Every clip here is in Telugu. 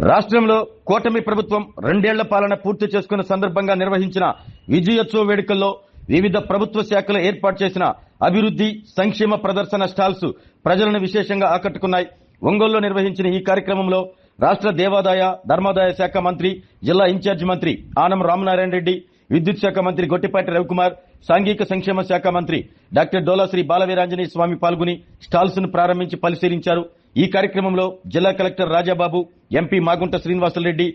రాష్ట్రంలో కూటమి ప్రభుత్వం 2 ఏళ్ల పాలన పూర్తి చేసుకున్న సందర్భంగా నిర్వహించిన విజయోత్సవ వేడుకల్లో వివిధ ప్రభుత్వ శాఖలు ఏర్పాటు చేసిన అభివృద్ధి సంక్షేమ ప్రదర్శన స్టాల్స్ ప్రజలను విశేషంగా ఆకట్టుకున్నాయి. ఒంగోలులో నిర్వహించిన ఈ కార్యక్రమంలో రాష్ట్ర దేవాదాయ ధర్మాదాయ శాఖ మంత్రి, జిల్లా ఇన్ఛార్జి మంత్రి ఆనం రామనారాయణ రెడ్డి, విద్యుత్ శాఖ మంత్రి గొట్టిపాటి రవికుమార్, సాంఘిక సంక్షేమ శాఖ మంత్రి డాక్టర్ డోలాశ్రీ బాలవీరాంజనేయ స్వామి పాల్గొని స్టాల్స్ ను ప్రారంభించి పరిశీలించారు. ఈ కార్యక్రమంలో జిల్లా కలెక్టర్ రాజాబాబు, ఎంపీ మాగుంట శ్రీనివాసులరెడ్డి,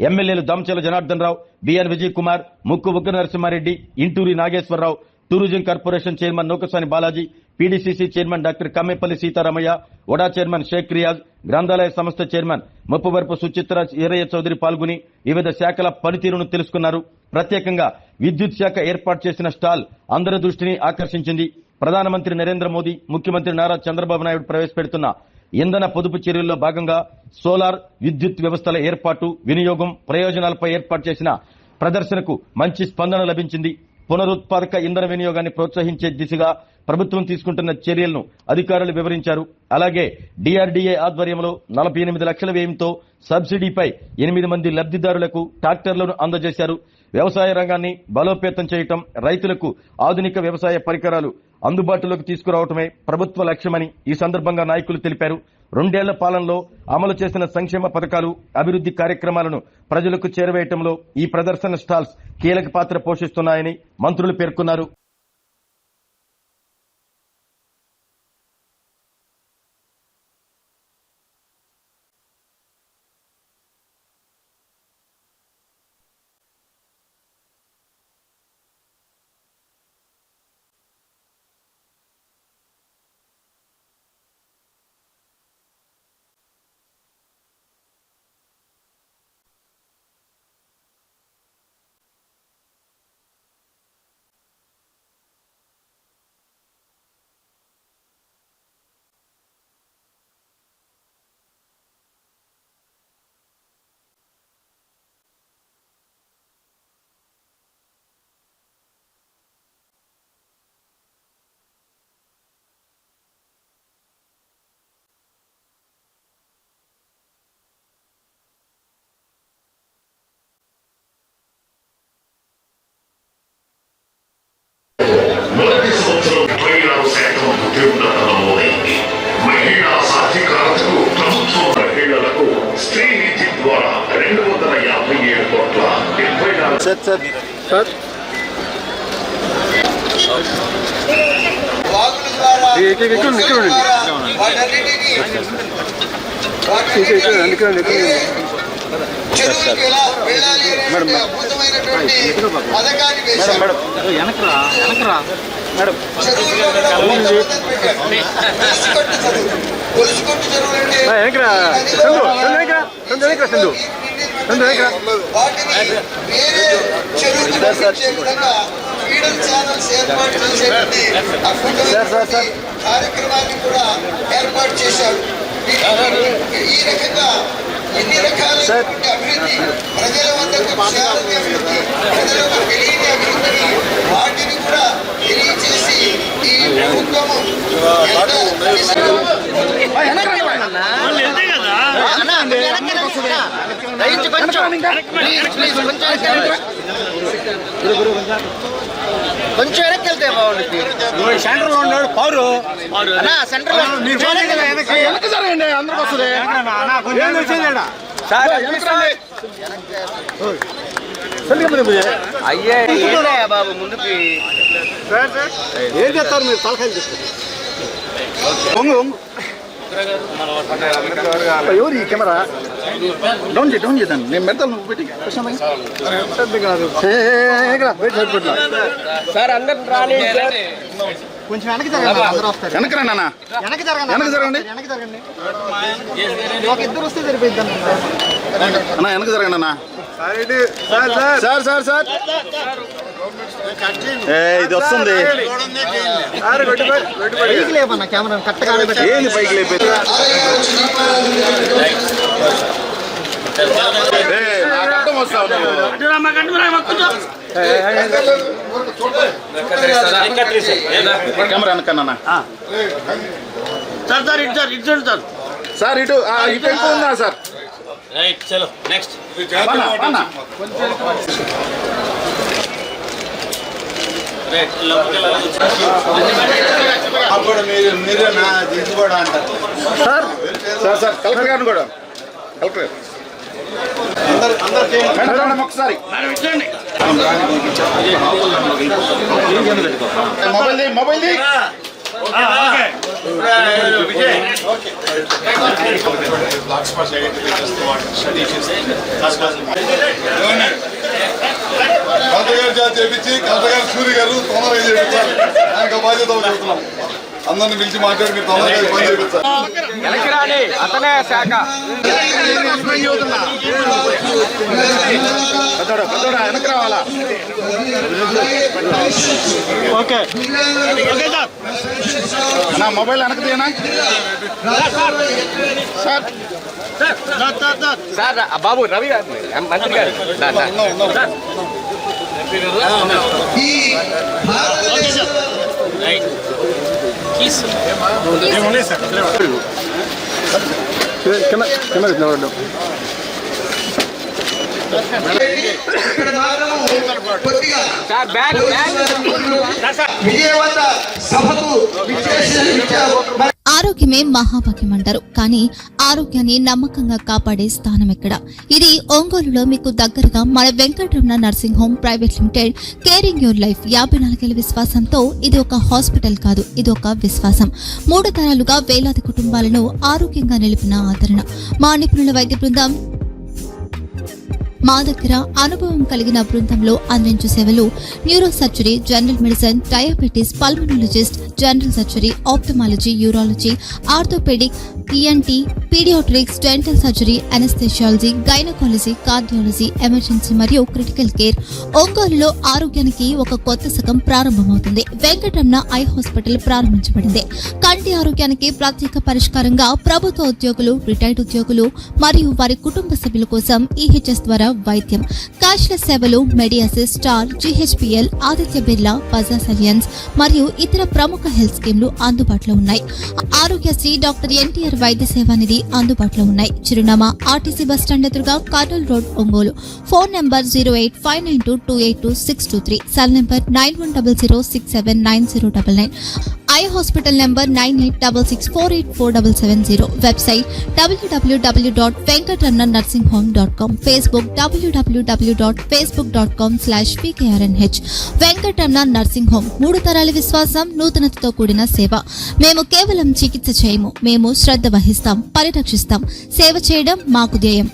ఎమ్మెల్యేలు Damachala Janardhan Rao, BR Vijay Kumar, Mukku Ugra Narasimhareddy, Inturi Nageswararao, tourism corporation chairman Nukasani Balaji, PDCC chairman doctor Kammepalli Sitaramaiah, వడా చైర్మన్ షేక్ రియాజ్, గ్రంథాలయ సంస్థ చైర్మన్ ముప్పవరపు సుచిత్ర ఈరయ్య చౌదరి పాల్గొని వివిధ శాఖల పనితీరును తెలుసుకున్నారు. ప్రత్యేకంగా విద్యుత్ శాఖ ఏర్పాటు చేసిన స్టాల్ అందరి దృష్టిని ఆకర్షించింది. ప్రధానమంత్రి నరేంద్ర మోదీ, ముఖ్యమంత్రి నారా చంద్రబాబు నాయుడు ప్రవేశపెడుతున్న ఇంధన పొదుపు చర్యల్లో భాగంగా సోలార్ విద్యుత్ వ్యవస్థల ఏర్పాటు, వినియోగం, ప్రయోజనాలపై ఏర్పాటు చేసిన ప్రదర్శనకు మంచి స్పందన లభించింది. పునరుత్పాదక ఇంధన వినియోగాన్ని ప్రోత్సహించే దిశగా ప్రభుత్వం తీసుకుంటున్న చర్యలను అధికారులు వివరించారు. అలాగే డీఆర్డీఏ ఆధ్వర్యంలో 48 లక్షల వ్యయంతో సబ్సిడీపై 8 మంది లబ్దిదారులకు ట్రాక్టర్లను అందజేశారు. వ్యవసాయ రంగాన్ని బలోపేతం చేయటం, రైతులకు ఆధునిక వ్యవసాయ పరికరాలు అందుబాటులోకి తీసుకురావటమే ప్రభుత్వ లక్ష్యమని ఈ సందర్భంగా నాయకులు తెలిపారు. 2 ఏళ్ల పాలనలో అమలు చేసిన సంక్షేమ పథకాలు, అభివృద్ధి కార్యక్రమాలను ప్రజలకు చేరవేయటంలో ఈ ప్రదర్శన స్టాల్స్ కీలక పాత్ర పోషిస్తున్నాయని మంత్రులు పేర్కొన్నారు. మొదటి సంవత్సరం 26% ఉద్యోగులను నమోదైంది. మహిళా సాధికారతకు ప్రభుత్వం మహిళలకు స్త్రీ నిధి ద్వారా 257 కోట్ల 74 చెరువులకు ఎలా వెళ్ళాలి అనే అద్భుతమైనటువంటి పథకాన్ని వేశారు. గొలుసుకొట్టు చెరువులు అంటే వాటిని వేరే చెరువుకి పంపించే విధంగా ఫీడర్ ఛానల్స్ ఏర్పాటు చేసేటువంటి అద్భుతమైన కార్యక్రమాన్ని కూడా ఏర్పాటు చేశారు. ఈ రకంగా ఎన్ని రకాలైనటువంటి అభివృద్ధి, ప్రజల వద్దకు చేరని అభివృద్ధి, ప్రజలకు తెలియని అభివృద్ధిని వాటిని కూడా తెలియజేసి ఈ ప్రభుత్వము కొంచెం వెనక్కి వెళ్తే బాగుంటుంది. సెంటర్ లో ఉన్నాడు పౌరు సెంటర్ వెనక జరగండి, అందరికి వస్తుంది. అయ్యే బాబు ముందుకి ఏం చేస్తారు మీరు? తలకాయలు చేస్తారు. ఎవరు ఈ కెమెరా? డౌన్ చేద్దాం. నేను పెడతాను, నువ్వు పెట్టి సార్ అందరు రాలేదు. కొంచెం వెనక్కి జరగండి, అందరూ వస్తారు. వెనక రండి అన్న, వెనక్కి జరగండి. ఒక ఇద్దరు వస్తే సరిపోయింది అన్న. వెనక జరగండి అన్న. సార్ ఇది వస్తుంది. పైకి లేపన్న కెమెరా, కరెక్ట్గా ఏంది పైకి లేపేది? Camera వెనకన్నా sir. ఇటు ఎక్కువ ఉందా సార్? రైట్ చలో నెక్స్ట్ మీరే నా ఇది కూడా అంటారు సార్ సార్ కలెక్టర్ గారిని కూడా కలెక్టర్ అందరు ఒకసారి మొబైల్ చేపించి కలెక్టర్ గారు సూర్య గారు తొందరగా చేపించాలి. ఆయనకు బాధ్యత చెబుతున్నాం. అందరిని పిలిచి మాట్లాడి మీరు తొందరగా పని చేపించాలి. అతనే శాఖ వెనక్కి రావాలా ఓకే నా మొబైల్ వెనక్కి తీయనా సార్ సార్ బాబు రవి గారు మంత్రి గారు ఈ భారతదేశ ఇక్కడ మాత్రము కొద్దిగా విజయవంత సభకు విచ్చేశారు. ఆరోగ్యమే మహాభాగ్యం అంటారు, కానీ ఆరోగ్యాన్ని నమ్మకంగా కాపాడే స్థానం ఎక్కడ? ఇది ఒంగోలులో మీకు దగ్గరగా మన Venkataramana nursing home private limited. Caring your life 54 ఏళ్ల విశ్వాసంతో ఇది ఒక హాస్పిటల్ కాదు, ఇది ఒక విశ్వాసం. 3 తరాలుగా వేలాది కుటుంబాలను ఆరోగ్యంగా నిలిపిన ఆదరణ. మా నిపుణుల వైద్య బృందం మా దగ్గర అనుభవం కలిగిన బృందంలో అందించే సేవలు neuro surgery, general medicine, diabetes, pulmonologist, general surgery, ophthalmology, urology, orthopaedic, ENT, paediatrics, dental surgery, anaesthesiology, gynaecology, cardiology, emergency మరియు క్రిటికల్ కేర్. ఒంగోలులో ఆరోగ్యానికి ఒక కొత్త శకం ప్రారంభమవుతుంది. వెంకటరమణ ఐ హాస్పిటల్ ప్రారంభించబడింది. కంటి ఆరోగ్యానికి ప్రత్యేక పరిష్కారంగా ప్రభుత్వ ఉద్యోగులు, రిటైర్డ్ ఉద్యోగులు మరియు వారి కుటుంబ సభ్యుల కోసం EHS ద్వారా వైద్యం, క్యాష్లెస్ సేవలు, Mediassist, star, GHPL, Aditya Birla, Bajaj Allianz మరియు ఇతర ప్రముఖ హెల్త్ స్కీమ్లు అందుబాటులో ఉన్నాయి. ఆరోగ్యశ్రీ, డాక్టర్ NTR వైద్య సేవా నిధి అందుబాటులో ఉన్నాయి. చిరునామా RTC బస్టాండ్ ఎదురుగా, Kurnool road, Ongole. Phone number 08592282623, cell number 9100679099, eye hospital number 9866484770, website www.venkatramanarsinghome.com, Facebook www.facebook.com/VKRNH. Venkataramana nursing home, 3 తరాల విశ్వాసం, నూతనతతో కూడిన సేవ. మేము కేవలం చికిత్స చేయము, మేము శ్రద్ధ వహిస్తాం, పరిరక్షిస్తాం. సేవ చేయడం మాకు ధ్యేయం.